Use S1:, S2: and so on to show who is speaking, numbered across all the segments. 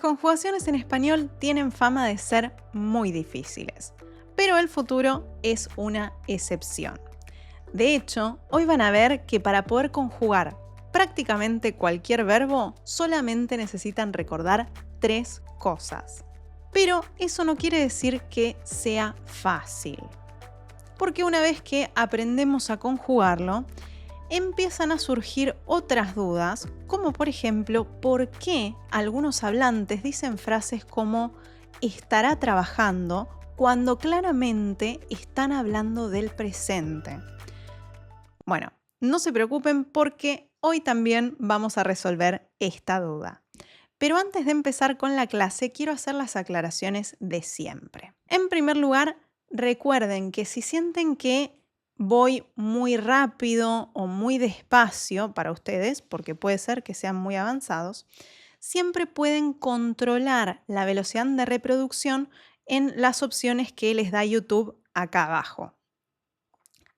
S1: conjugaciones en español tienen fama de ser muy difíciles, pero el futuro es una excepción. De hecho, hoy van a ver que para poder conjugar prácticamente cualquier verbo solamente necesitan recordar 3 cosas. Pero eso no quiere decir que sea fácil, porque una vez que aprendemos a conjugarlo, empiezan a surgir otras dudas, como por ejemplo, ¿por qué algunos hablantes dicen frases como estará trabajando cuando claramente están hablando del presente? Bueno, no se preocupen porque hoy también vamos a resolver esta duda. Pero antes de empezar con la clase, quiero hacer las aclaraciones de siempre. En primer lugar, recuerden que si sienten que voy muy rápido o muy despacio para ustedes, porque puede ser que sean muy avanzados, siempre pueden controlar la velocidad de reproducción en las opciones que les da YouTube acá abajo.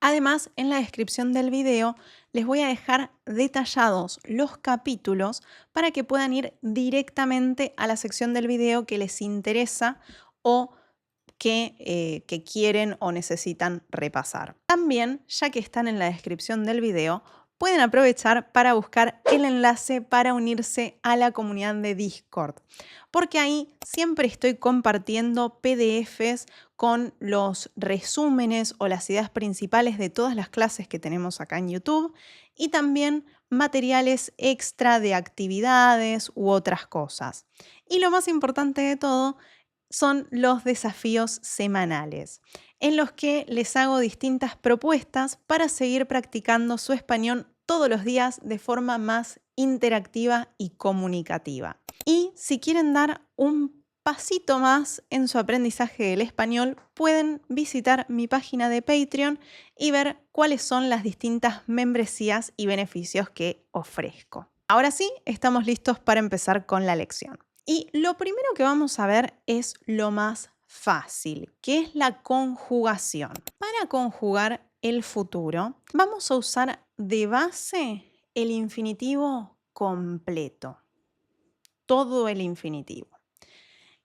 S1: Además, en la descripción del video les voy a dejar detallados los capítulos para que puedan ir directamente a la sección del video que les interesa o que quieren o necesitan repasar. También, ya que están en la descripción del video, pueden aprovechar para buscar el enlace para unirse a la comunidad de Discord, porque ahí siempre estoy compartiendo PDFs con los resúmenes o las ideas principales de todas las clases que tenemos acá en YouTube y también materiales extra de actividades u otras cosas. Y lo más importante de todo son los desafíos semanales, en los que les hago distintas propuestas para seguir practicando su español todos los días de forma más interactiva y comunicativa. Y si quieren dar un pasito más en su aprendizaje del español, pueden visitar mi página de Patreon y ver cuáles son las distintas membresías y beneficios que ofrezco. Ahora sí, estamos listos para empezar con la lección. Y lo primero que vamos a ver es lo más fácil, que es la conjugación. Para conjugar el futuro, vamos a usar de base el infinitivo completo, todo el infinitivo.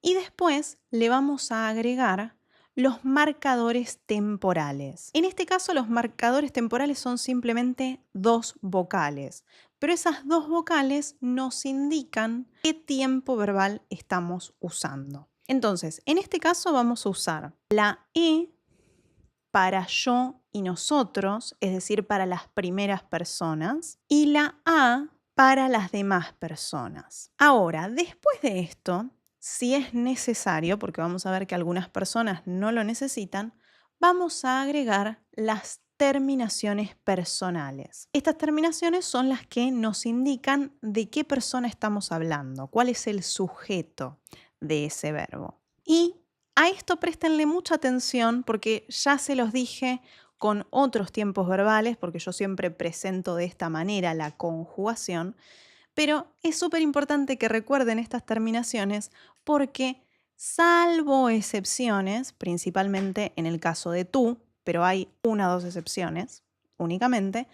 S1: Y después le vamos a agregar los marcadores temporales. En este caso, los marcadores temporales son simplemente 2 vocales, pero esas 2 vocales nos indican qué tiempo verbal estamos usando. Entonces, en este caso vamos a usar la E para yo y nosotros, es decir, para las primeras personas, y la A para las demás personas. Ahora, después de esto, si es necesario, porque vamos a ver que algunas personas no lo necesitan, vamos a agregar las terminaciones personales. Estas terminaciones son las que nos indican de qué persona estamos hablando, cuál es el sujeto de ese verbo. Y a esto préstenle mucha atención porque ya se los dije con otros tiempos verbales, porque yo siempre presento de esta manera la conjugación, pero es súper importante que recuerden estas terminaciones porque, salvo excepciones, principalmente en el caso de tú, pero hay 1 o 2 excepciones únicamente,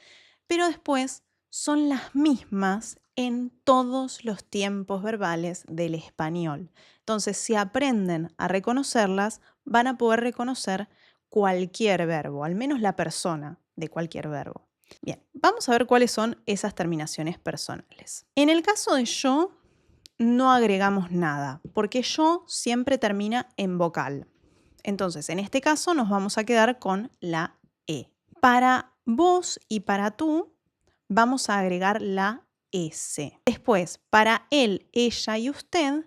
S1: pero después son las mismas en todos los tiempos verbales del español. Entonces, si aprenden a reconocerlas, van a poder reconocer cualquier verbo, al menos la persona de cualquier verbo. Bien, vamos a ver cuáles son esas terminaciones personales. En el caso de yo, no agregamos nada, porque yo siempre termina en vocal. Entonces, en este caso nos vamos a quedar con la E. Para vos y para tú, vamos a agregar la S. Después, para él, ella y usted,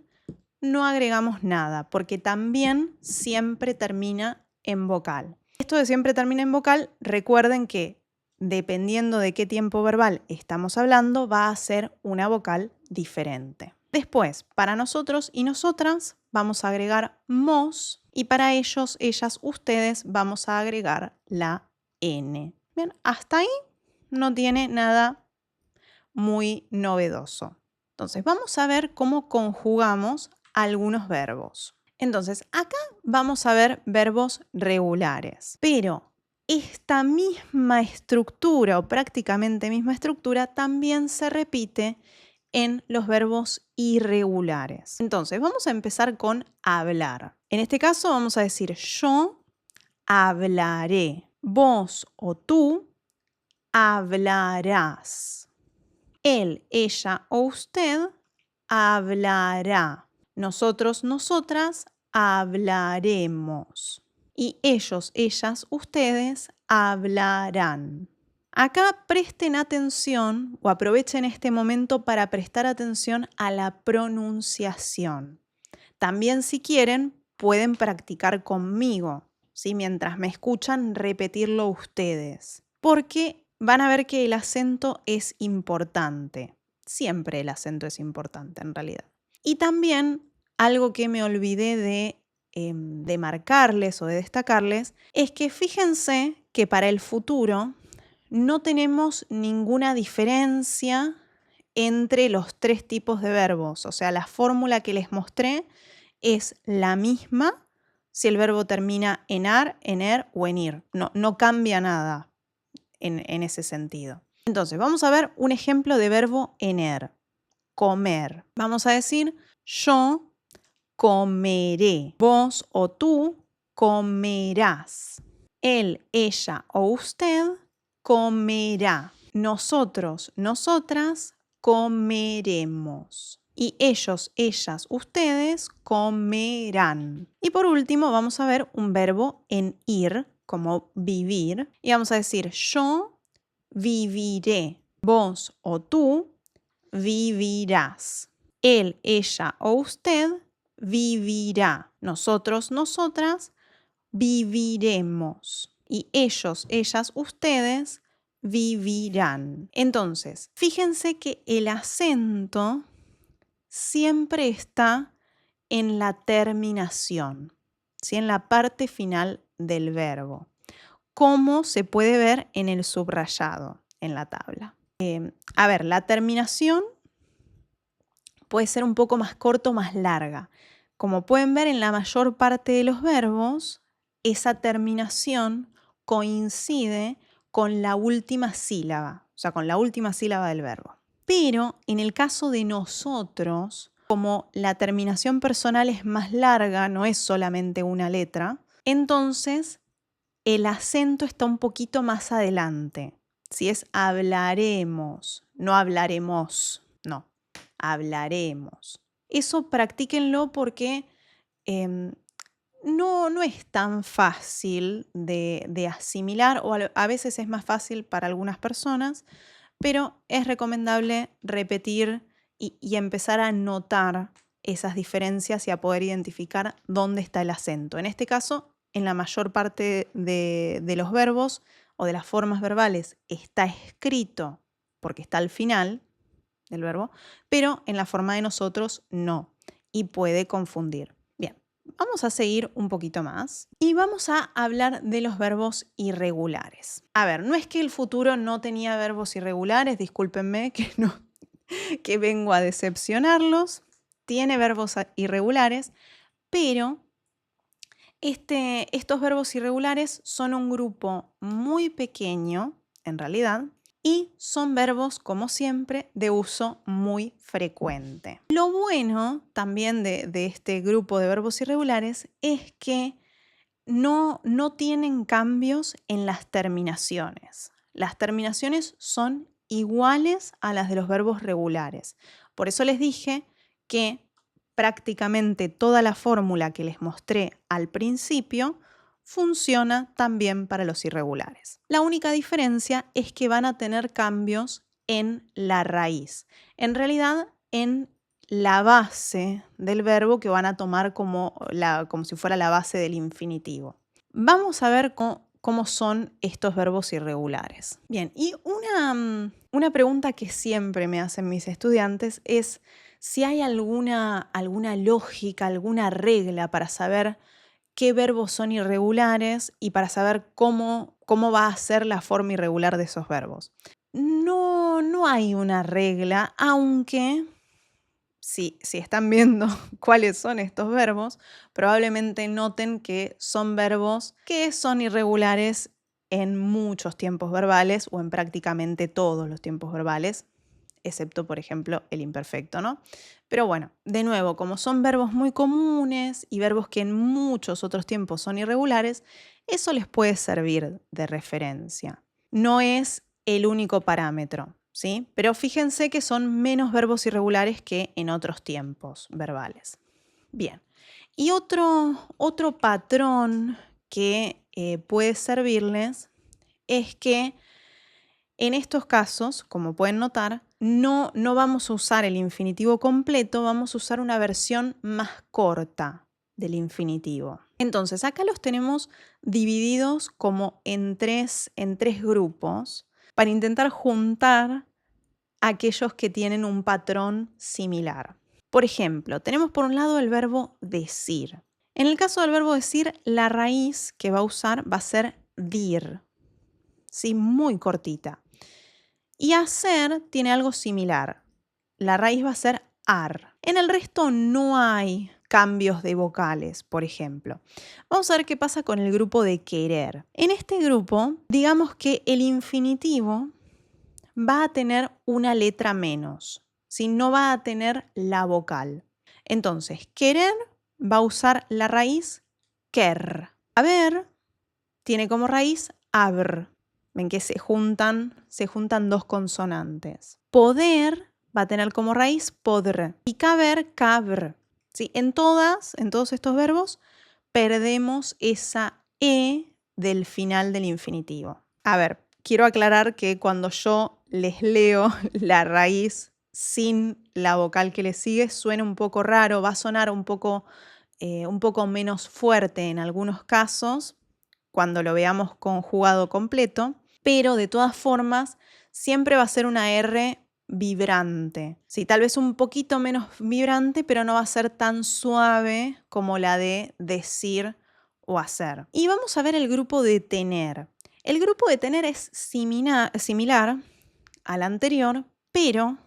S1: no agregamos nada, porque también siempre termina en vocal. Esto de siempre termina en vocal, recuerden que dependiendo de qué tiempo verbal estamos hablando, va a ser una vocal diferente. Después, para nosotros y nosotras, vamos a agregar mos y para ellos, ellas, ustedes, vamos a agregar la N. Bien, hasta ahí no tiene nada muy novedoso. Entonces, vamos a ver cómo conjugamos algunos verbos. Entonces, acá vamos a ver verbos regulares, pero esta misma estructura o prácticamente misma estructura también se repite en los verbos irregulares. Entonces, vamos a empezar con hablar. En este caso vamos a decir yo hablaré. Vos o tú hablarás. Él, ella o usted hablará. Nosotros, nosotras hablaremos. Y ellos, ellas, ustedes hablarán. Acá presten atención o aprovechen este momento para prestar atención a la pronunciación. También si quieren pueden practicar conmigo, ¿sí? Mientras me escuchan repetirlo ustedes, porque van a ver que el acento es importante. Siempre el acento es importante en realidad. Y también algo que me olvidé de marcarles o de destacarles es que fíjense que para el futuro no tenemos ninguna diferencia entre los tres tipos de verbos. O sea, la fórmula que les mostré es la misma si el verbo termina en ar, en er o en ir. No cambia nada en ese sentido. Entonces, vamos a ver un ejemplo de verbo en er. Comer. Vamos a decir yo comeré. Vos o tú comerás. Él, ella o usted comerá. Nosotros, nosotras comeremos. Y ellos, ellas, ustedes comerán. Y por último vamos a ver un verbo en ir, como vivir. Y vamos a decir yo viviré. Vos o tú vivirás. Él, ella o usted vivirá. Nosotros, nosotras viviremos. Y ellos, ellas, ustedes vivirán. Entonces, fíjense que el acento siempre está en la terminación, ¿sí? En la parte final del verbo, como se puede ver en el subrayado en la tabla. A ver, la terminación puede ser un poco más corta o más larga. Como pueden ver, en la mayor parte de los verbos, esa terminación coincide con la última sílaba, o sea, con la última sílaba del verbo. Pero en el caso de nosotros, como la terminación personal es más larga, no es solamente una letra, entonces el acento está un poquito más adelante. Si es hablaremos, no hablaremos, no, hablaremos. Eso practíquenlo porque no es tan fácil de asimilar, o a veces es más fácil para algunas personas, pero es recomendable repetir y empezar a notar esas diferencias y a poder identificar dónde está el acento. En este caso, en la mayor parte de los verbos o de las formas verbales está escrito porque está al final del verbo, pero en la forma de nosotros no, y puede confundir. Bien, vamos a seguir un poquito más y vamos a hablar de los verbos irregulares. A ver, no es que el futuro no tenía verbos irregulares, discúlpenme que vengo a decepcionarlos, tiene verbos irregulares, pero estos verbos irregulares son un grupo muy pequeño, en realidad, y son verbos, como siempre, de uso muy frecuente. Lo bueno también de este grupo de verbos irregulares es que no tienen cambios en las terminaciones. Las terminaciones son iguales a las de los verbos regulares. Por eso les dije que prácticamente toda la fórmula que les mostré al principio funciona también para los irregulares. La única diferencia es que van a tener cambios en la raíz. En realidad, en la base del verbo que van a tomar como si fuera la base del infinitivo. Vamos a ver cómo son estos verbos irregulares. Bien, y una pregunta que siempre me hacen mis estudiantes es si hay alguna lógica, alguna regla para saber qué verbos son irregulares y para saber cómo va a ser la forma irregular de esos verbos. No hay una regla, aunque si están viendo cuáles son estos verbos, probablemente noten que son verbos que son irregulares en muchos tiempos verbales o en prácticamente todos los tiempos verbales. excepto, por ejemplo, el imperfecto, ¿no? Pero bueno, de nuevo, como son verbos muy comunes y verbos que en muchos otros tiempos son irregulares, eso les puede servir de referencia. No es el único parámetro, ¿sí? Pero fíjense que son menos verbos irregulares que en otros tiempos verbales. Bien, y otro patrón que puede servirles es que en estos casos, como pueden notar, no vamos a usar el infinitivo completo, vamos a usar una versión más corta del infinitivo. Entonces, acá los tenemos divididos como en tres grupos para intentar juntar aquellos que tienen un patrón similar. Por ejemplo, tenemos por un lado el verbo decir. En el caso del verbo decir, la raíz que va a usar va a ser dir, ¿sí? Muy cortita. Y hacer tiene algo similar. La raíz va a ser ar. En el resto no hay cambios de vocales, por ejemplo. Vamos a ver qué pasa con el grupo de querer. En este grupo, digamos que el infinitivo va a tener una letra menos, ¿sí? No va a tener la vocal. Entonces, querer va a usar la raíz quer. Haber tiene como raíz abr. Ven que se juntan dos consonantes. Poder va a tener como raíz podr. Y caber, cabr. ¿Sí? En todos estos verbos perdemos esa E del final del infinitivo. A ver, quiero aclarar que cuando yo les leo la raíz sin la vocal que le sigue, suena un poco raro, va a sonar un poco menos fuerte en algunos casos, cuando lo veamos conjugado completo, pero de todas formas siempre va a ser una R vibrante. Sí, tal vez un poquito menos vibrante, pero no va a ser tan suave como la de decir o hacer. Y vamos a ver el grupo de tener. El grupo de tener es similar al anterior, pero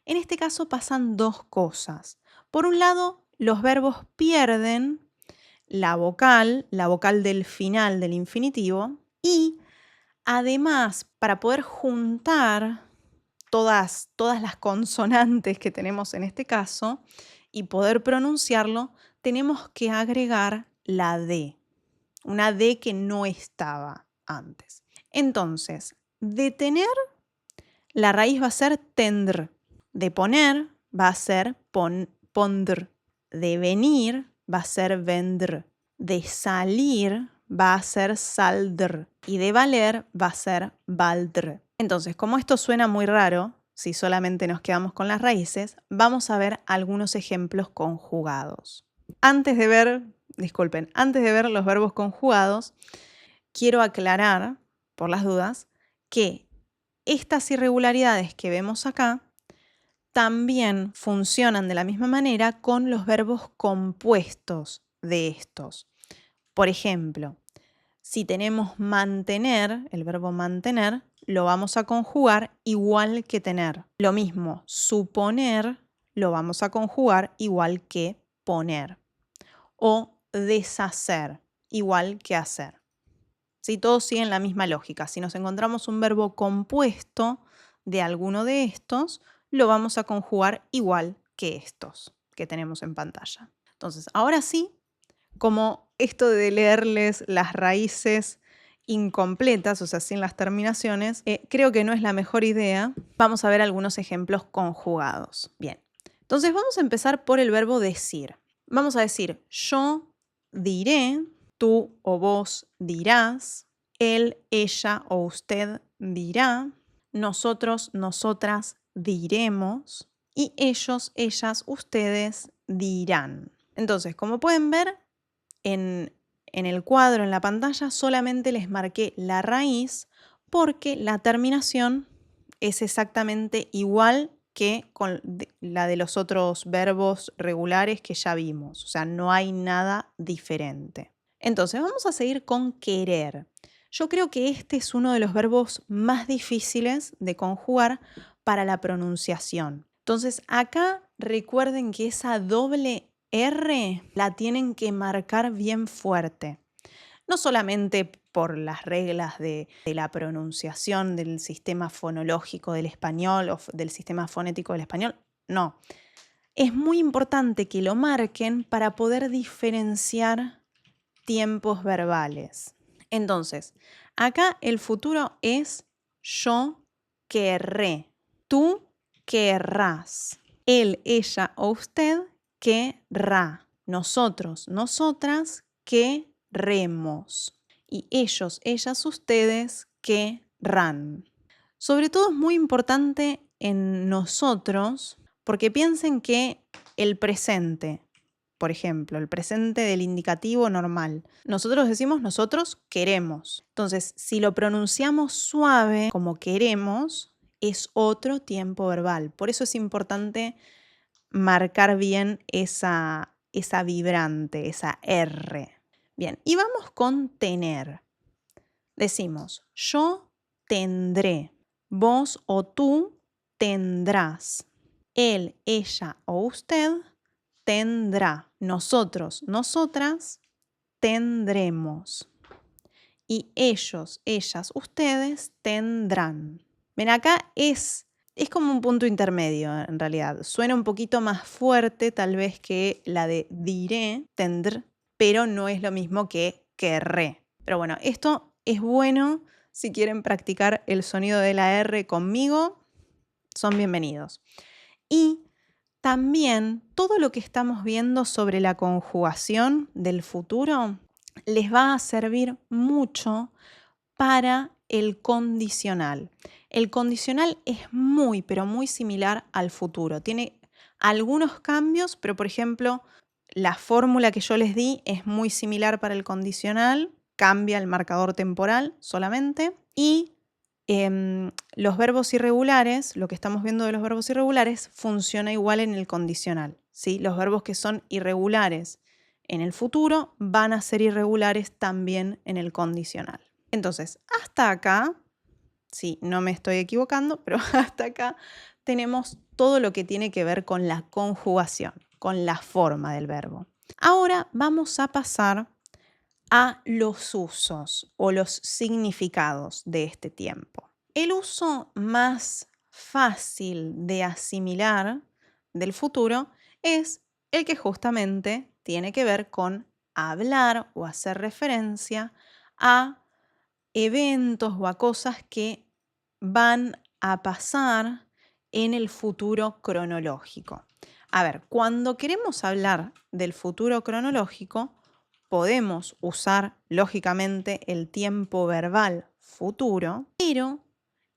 S1: en este caso pasan dos cosas. Por un lado, los verbos pierden la vocal del final del infinitivo, y además, para poder juntar todas las consonantes que tenemos en este caso y poder pronunciarlo, tenemos que agregar la D, una D que no estaba antes. Entonces, de tener, la raíz va a ser tendr. De poner va a ser pondr. De venir va a ser vendr. De salir va a ser saldr. Y de valer va a ser valdr. Entonces, como esto suena muy raro, si solamente nos quedamos con las raíces, vamos a ver algunos ejemplos conjugados. Antes de ver los verbos conjugados, quiero aclarar, por las dudas, que estas irregularidades que vemos acá también funcionan de la misma manera con los verbos compuestos de estos. Por ejemplo, si tenemos mantener, el verbo mantener, lo vamos a conjugar igual que tener. Lo mismo, suponer, lo vamos a conjugar igual que poner. O deshacer, igual que hacer. ¿Sí? Todos siguen la misma lógica. Si nos encontramos un verbo compuesto de alguno de estos, lo vamos a conjugar igual que estos que tenemos en pantalla. Entonces, ahora sí, como esto de leerles las raíces incompletas, o sea, sin las terminaciones, creo que no es la mejor idea. Vamos a ver algunos ejemplos conjugados. Bien, entonces vamos a empezar por el verbo decir. Vamos a decir, yo diré, tú o vos dirás, él, ella o usted dirá, nosotros, nosotras diremos y ellos, ellas, ustedes dirán. Entonces, como pueden ver, en el cuadro, en la pantalla, solamente les marqué la raíz porque la terminación es exactamente igual que con la de los otros verbos regulares que ya vimos. O sea, no hay nada diferente. Entonces, vamos a seguir con querer. Yo creo que este es uno de los verbos más difíciles de conjugar para la pronunciación. Entonces, acá recuerden que esa doble R la tienen que marcar bien fuerte. no solamente por las reglas de la pronunciación del sistema fonológico del español o del sistema fonético del español, no. Es muy importante que lo marquen para poder diferenciar tiempos verbales. Entonces, acá el futuro es yo querré, tú querrás, él, ella o usted querrá, nosotros, nosotras querremos y ellos, ellas, ustedes querrán. Sobre todo es muy importante en nosotros porque piensen que el presente, por ejemplo, el presente del indicativo normal. Nosotros decimos nosotros queremos. Entonces, si lo pronunciamos suave como queremos, es otro tiempo verbal. Por eso es importante marcar bien esa vibrante, esa R. Bien, y vamos con tener. Decimos, yo tendré, vos o tú tendrás, él, ella o usted tendrá. Nosotros, nosotras, tendremos. Y ellos, ellas, ustedes tendrán. Ven, acá es como un punto intermedio en realidad. Suena un poquito más fuerte tal vez que la de diré, tendr, pero no es lo mismo que querré. Pero bueno, esto es bueno si quieren practicar el sonido de la R conmigo. Son bienvenidos. Y también todo lo que estamos viendo sobre la conjugación del futuro les va a servir mucho para el condicional. El condicional es muy, pero muy similar al futuro. Tiene algunos cambios, pero por ejemplo, la fórmula que yo les di es muy similar para el condicional, cambia el marcador temporal solamente y los verbos irregulares, lo que estamos viendo de los verbos irregulares, funciona igual en el condicional, ¿sí? Los verbos que son irregulares en el futuro van a ser irregulares también en el condicional. Entonces, hasta acá, sí, no me estoy equivocando, pero hasta acá tenemos todo lo que tiene que ver con la conjugación, con la forma del verbo. Ahora vamos a pasar a los usos o los significados de este tiempo. El uso más fácil de asimilar del futuro es el que justamente tiene que ver con hablar o hacer referencia a eventos o a cosas que van a pasar en el futuro cronológico. A ver, cuando queremos hablar del futuro cronológico, podemos usar, lógicamente, el tiempo verbal futuro, pero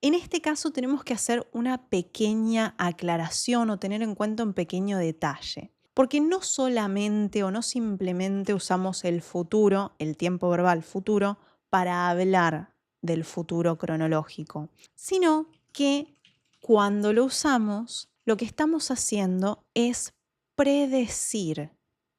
S1: en este caso tenemos que hacer una pequeña aclaración o tener en cuenta un pequeño detalle. Porque no solamente o no simplemente usamos el futuro, el tiempo verbal futuro, para hablar del futuro cronológico, sino que cuando lo usamos, lo que estamos haciendo es predecir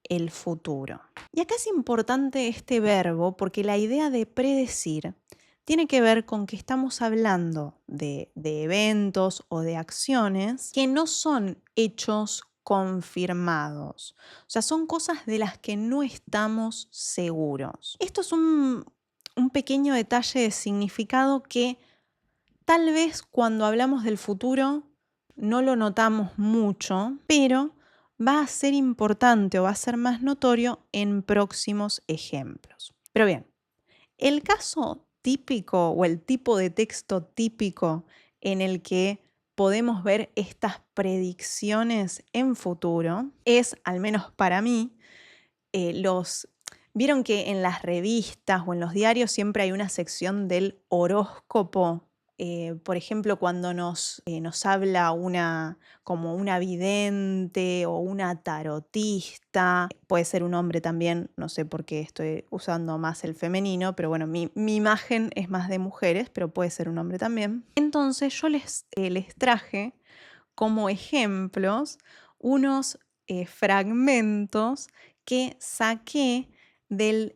S1: el futuro. Y acá es importante este verbo porque la idea de predecir tiene que ver con que estamos hablando de eventos o de acciones que no son hechos confirmados. O sea, son cosas de las que no estamos seguros. Esto es un pequeño detalle de significado que tal vez cuando hablamos del futuro no lo notamos mucho, pero va a ser importante o va a ser más notorio en próximos ejemplos. Pero bien, el caso típico o el tipo de texto típico en el que podemos ver estas predicciones en futuro es, al menos para mí, vieron que en las revistas o en los diarios siempre hay una sección del horóscopo. Por ejemplo, cuando nos habla como una vidente o una tarotista, puede ser un hombre también, no sé por qué estoy usando más el femenino, pero bueno, mi imagen es más de mujeres, pero puede ser un hombre también. Entonces yo les traje como ejemplos unos fragmentos que saqué del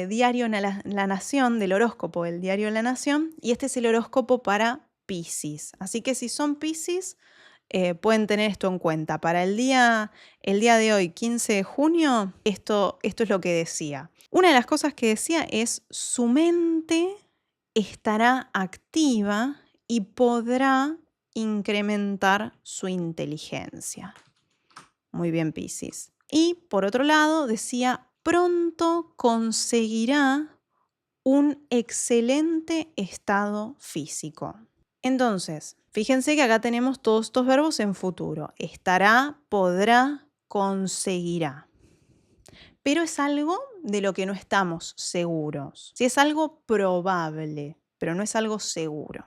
S1: diario La Nación, del horóscopo del diario La Nación, y este es el horóscopo para Piscis. Así que si son Piscis, pueden tener esto en cuenta. Para el día de hoy, 15 de junio, esto es lo que decía. Una de las cosas que decía es: su mente estará activa y podrá incrementar su inteligencia. Muy bien, Piscis. Y por otro lado, decía: pronto conseguirá un excelente estado físico. Entonces, fíjense que acá tenemos todos estos verbos en futuro. Estará, podrá, conseguirá. Pero es algo de lo que no estamos seguros. Si es algo probable, pero no es algo seguro.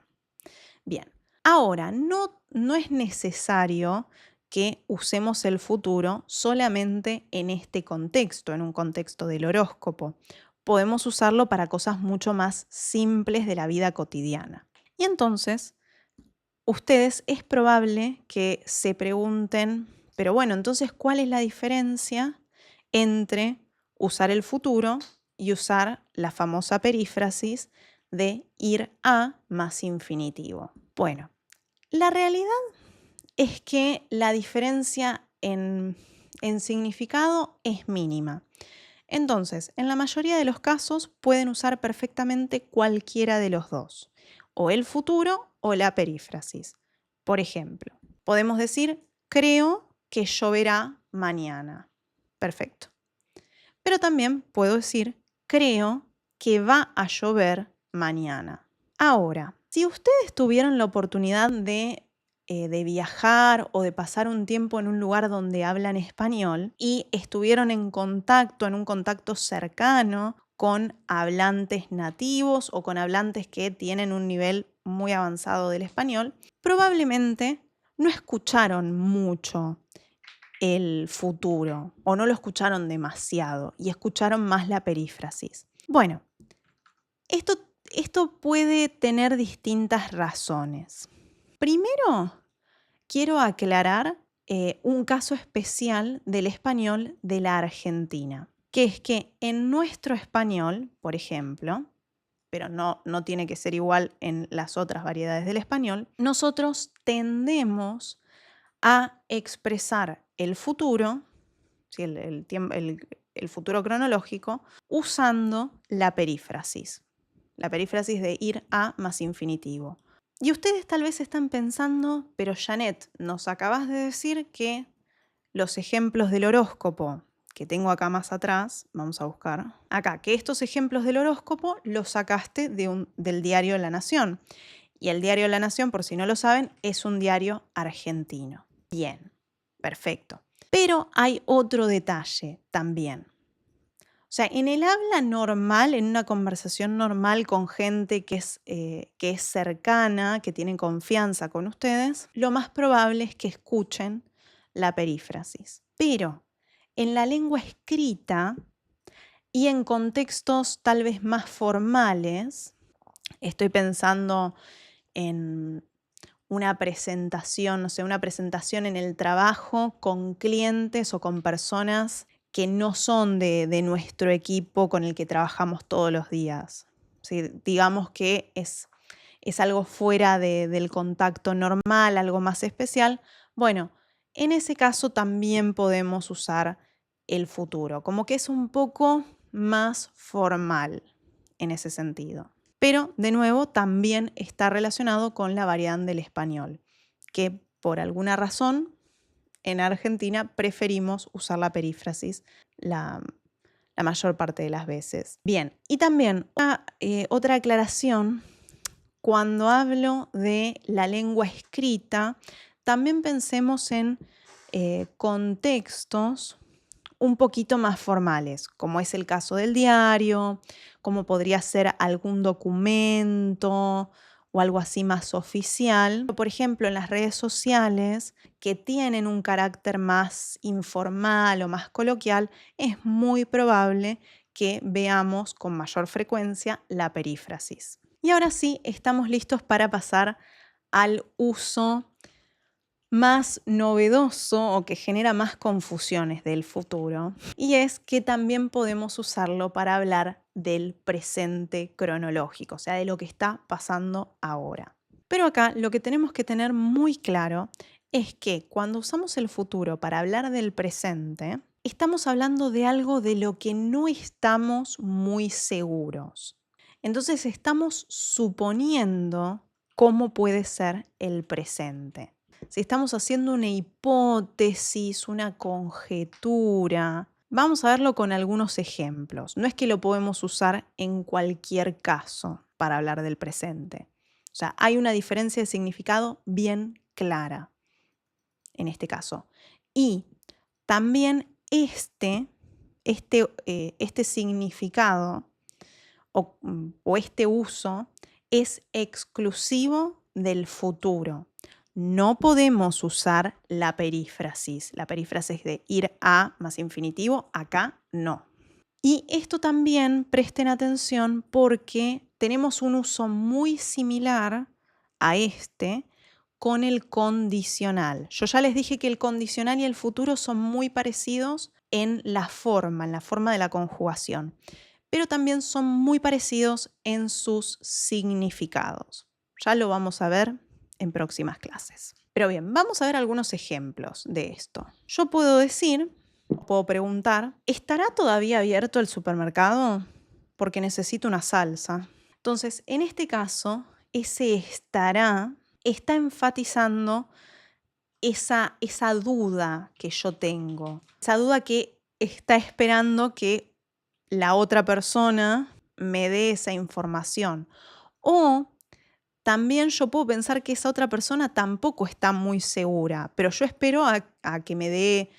S1: Bien, ahora no es necesario que usemos el futuro solamente en este contexto, en un contexto del horóscopo. Podemos usarlo para cosas mucho más simples de la vida cotidiana. Y entonces, ustedes es probable que se pregunten, pero bueno, entonces, ¿cuál es la diferencia entre usar el futuro y usar la famosa perífrasis de ir a más infinitivo? Bueno, la realidad es que la diferencia en significado es mínima. Entonces, en la mayoría de los casos pueden usar perfectamente cualquiera de los dos, o el futuro o la perífrasis. Por ejemplo, podemos decir: creo que lloverá mañana. Perfecto. Pero también puedo decir: creo que va a llover mañana. Ahora, si ustedes tuvieron la oportunidad de viajar o de pasar un tiempo en un lugar donde hablan español y estuvieron en un contacto cercano con hablantes nativos o con hablantes que tienen un nivel muy avanzado del español, probablemente no escucharon mucho el futuro o no lo escucharon demasiado y escucharon más la perífrasis. Bueno, esto puede tener distintas razones. Primero, quiero aclarar un caso especial del español de la Argentina, que es que en nuestro español, por ejemplo, pero no tiene que ser igual en las otras variedades del español, nosotros tendemos a expresar el futuro, ¿sí? el futuro cronológico, usando la perífrasis de ir a más infinitivo. Y ustedes tal vez están pensando: pero Janet, nos acabas de decir que los ejemplos del horóscopo que tengo acá más atrás, vamos a buscar acá, que estos ejemplos del horóscopo los sacaste del diario La Nación. Y el diario La Nación, por si no lo saben, es un diario argentino. Bien, perfecto. Pero hay otro detalle también. O sea, en el habla normal, en una conversación normal con gente que es cercana, que tienen confianza con ustedes, lo más probable es que escuchen la perífrasis. Pero en la lengua escrita y en contextos tal vez más formales, estoy pensando en una presentación, no sé, una presentación en el trabajo con clientes o con personas que no son de nuestro equipo con el que trabajamos todos los días. ¿Sí? Digamos que es algo fuera del contacto normal, algo más especial. Bueno, en ese caso también podemos usar el futuro, como que es un poco más formal en ese sentido. Pero, de nuevo, también está relacionado con la variante del español, que por alguna razón en Argentina preferimos usar la perífrasis la mayor parte de las veces. Bien, y también otra aclaración: cuando hablo de la lengua escrita, también pensemos en contextos un poquito más formales, como es el caso del diario, como podría ser algún documento o algo así más oficial. Por ejemplo, en las redes sociales que tienen un carácter más informal o más coloquial, es muy probable que veamos con mayor frecuencia la perífrasis. Y ahora sí, estamos listos para pasar al uso más novedoso o que genera más confusiones del futuro, y es que también podemos usarlo para hablar del presente cronológico, o sea, de lo que está pasando ahora. Pero acá lo que tenemos que tener muy claro es que cuando usamos el futuro para hablar del presente, estamos hablando de algo de lo que no estamos muy seguros. Entonces estamos suponiendo cómo puede ser el presente. Si estamos haciendo una hipótesis, una conjetura, vamos a verlo con algunos ejemplos. No es que lo podemos usar en cualquier caso para hablar del presente. O sea, hay una diferencia de significado bien clara en este caso. Y también este significado o este uso es exclusivo del futuro. No podemos usar la perífrasis. La perífrasis de ir a más infinitivo, acá no. Y esto también presten atención porque tenemos un uso muy similar a este con el condicional. Yo ya les dije que el condicional y el futuro son muy parecidos en la forma de la conjugación, pero también son muy parecidos en sus significados. Ya lo vamos a ver en próximas clases. Pero bien, vamos a ver algunos ejemplos de esto. Yo puedo preguntar, ¿estará todavía abierto el supermercado? Porque necesito una salsa. Entonces, en este caso, ese estará está enfatizando esa duda que yo tengo, esa duda que está esperando que la otra persona me dé esa información. O también yo puedo pensar que esa otra persona tampoco está muy segura, pero yo espero a que me dé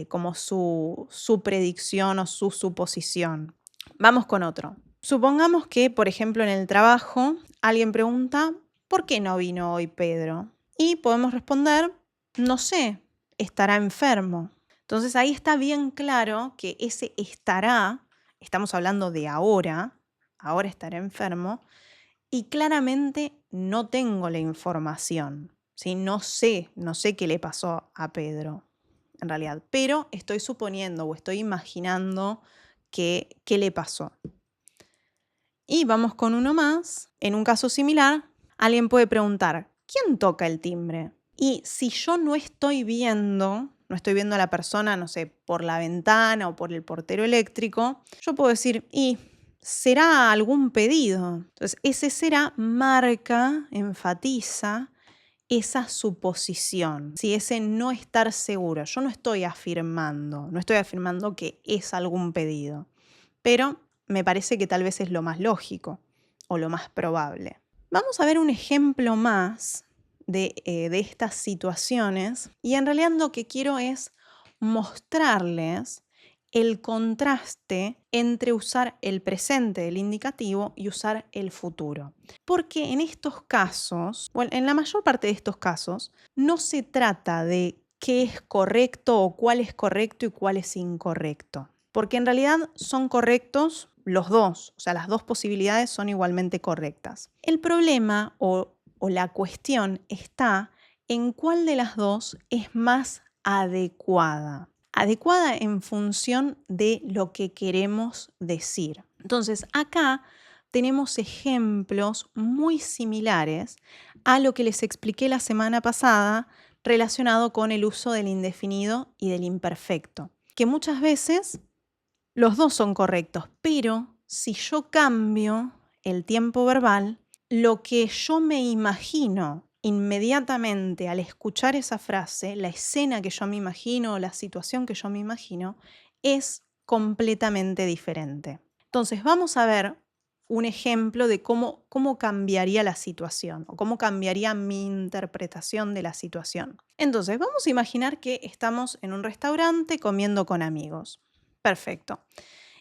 S1: como su predicción o su suposición. Vamos con otro. Supongamos que, por ejemplo, en el trabajo alguien pregunta, ¿por qué no vino hoy Pedro? Y podemos responder, no sé, estará enfermo. Entonces ahí está bien claro que ese estará, estamos hablando de ahora estará enfermo, y claramente no tengo la información, ¿sí? No sé qué le pasó a Pedro, en realidad, pero estoy suponiendo o estoy imaginando qué le pasó. Y vamos con uno más. En un caso similar, alguien puede preguntar, ¿quién toca el timbre? Y si yo no estoy viendo a la persona, no sé, por la ventana o por el portero eléctrico, yo puedo decir, ¿y será algún pedido? Entonces, ese será marca, enfatiza esa suposición, ¿sí? Ese no estar seguro. Yo no estoy afirmando que es algún pedido, pero me parece que tal vez es lo más lógico o lo más probable. Vamos a ver un ejemplo más de estas situaciones y en realidad lo que quiero es mostrarles el contraste entre usar el presente del indicativo y usar el futuro. Porque en estos casos, bueno, en la mayor parte de estos casos, no se trata de qué es correcto o cuál es correcto y cuál es incorrecto. Porque en realidad son correctos los dos, o sea, las dos posibilidades son igualmente correctas. El problema o la cuestión está en cuál de las dos es más adecuada. Adecuada en función de lo que queremos decir. Entonces, acá tenemos ejemplos muy similares a lo que les expliqué la semana pasada relacionado con el uso del indefinido y del imperfecto, que muchas veces los dos son correctos, pero si yo cambio el tiempo verbal, lo que yo me imagino inmediatamente al escuchar esa frase, la escena que yo me imagino, la situación que yo me imagino, es completamente diferente. Entonces vamos a ver un ejemplo de cómo cambiaría la situación o cómo cambiaría mi interpretación de la situación. Entonces vamos a imaginar que estamos en un restaurante comiendo con amigos. Perfecto.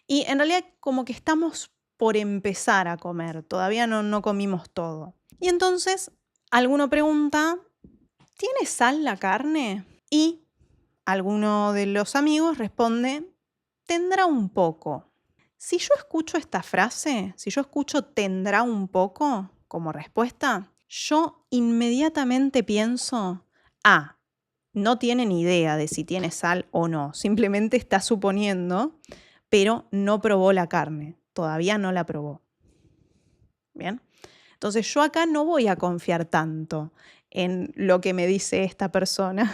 S1: Y en realidad como que estamos por empezar a comer, todavía no comimos todo. Y entonces alguno pregunta, ¿tiene sal la carne? Y alguno de los amigos responde, tendrá un poco. Si yo escucho esta frase, si yo escucho tendrá un poco como respuesta, yo inmediatamente pienso, no tiene ni idea de si tiene sal o no, simplemente está suponiendo, pero no probó la carne, todavía no la probó. Bien, entonces yo acá no voy a confiar tanto en lo que me dice esta persona.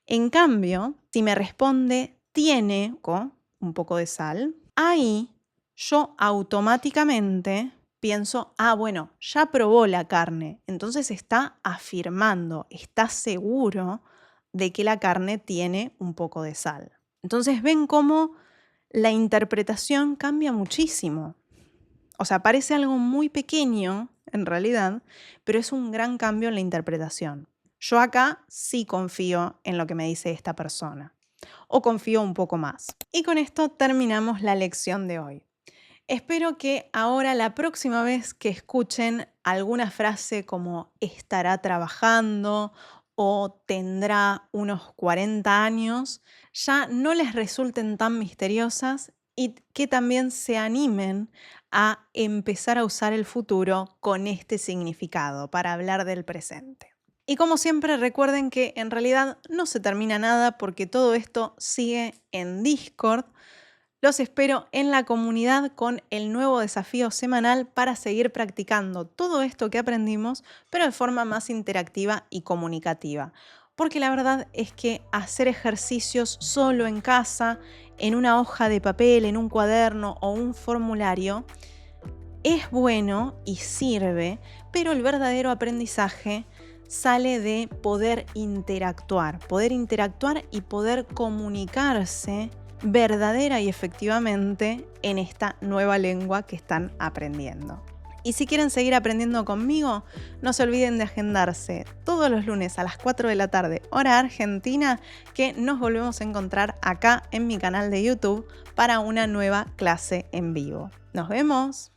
S1: En cambio, si me responde tiene un poco de sal, ahí yo automáticamente pienso, bueno, ya probó la carne, entonces está afirmando, está seguro de que la carne tiene un poco de sal. Entonces ven cómo la interpretación cambia muchísimo. O sea, parece algo muy pequeño en realidad, pero es un gran cambio en la interpretación. Yo acá sí confío en lo que me dice esta persona, o confío un poco más. Y con esto terminamos la lección de hoy. Espero que ahora la próxima vez que escuchen alguna frase como estará trabajando o tendrá unos 40 años, ya no les resulten tan misteriosas y que también se animen a empezar a usar el futuro con este significado para hablar del presente. Y como siempre, recuerden que en realidad no se termina nada porque todo esto sigue en Discord. Los espero en la comunidad con el nuevo desafío semanal para seguir practicando todo esto que aprendimos, pero de forma más interactiva y comunicativa. Porque la verdad es que hacer ejercicios solo en casa, en una hoja de papel, en un cuaderno o un formulario, es bueno y sirve, pero el verdadero aprendizaje sale de poder interactuar y poder comunicarse verdadera y efectivamente en esta nueva lengua que están aprendiendo. Y si quieren seguir aprendiendo conmigo, no se olviden de agendarse todos los lunes a las 4 de la tarde, hora argentina, que nos volvemos a encontrar acá en mi canal de YouTube para una nueva clase en vivo. ¡Nos vemos!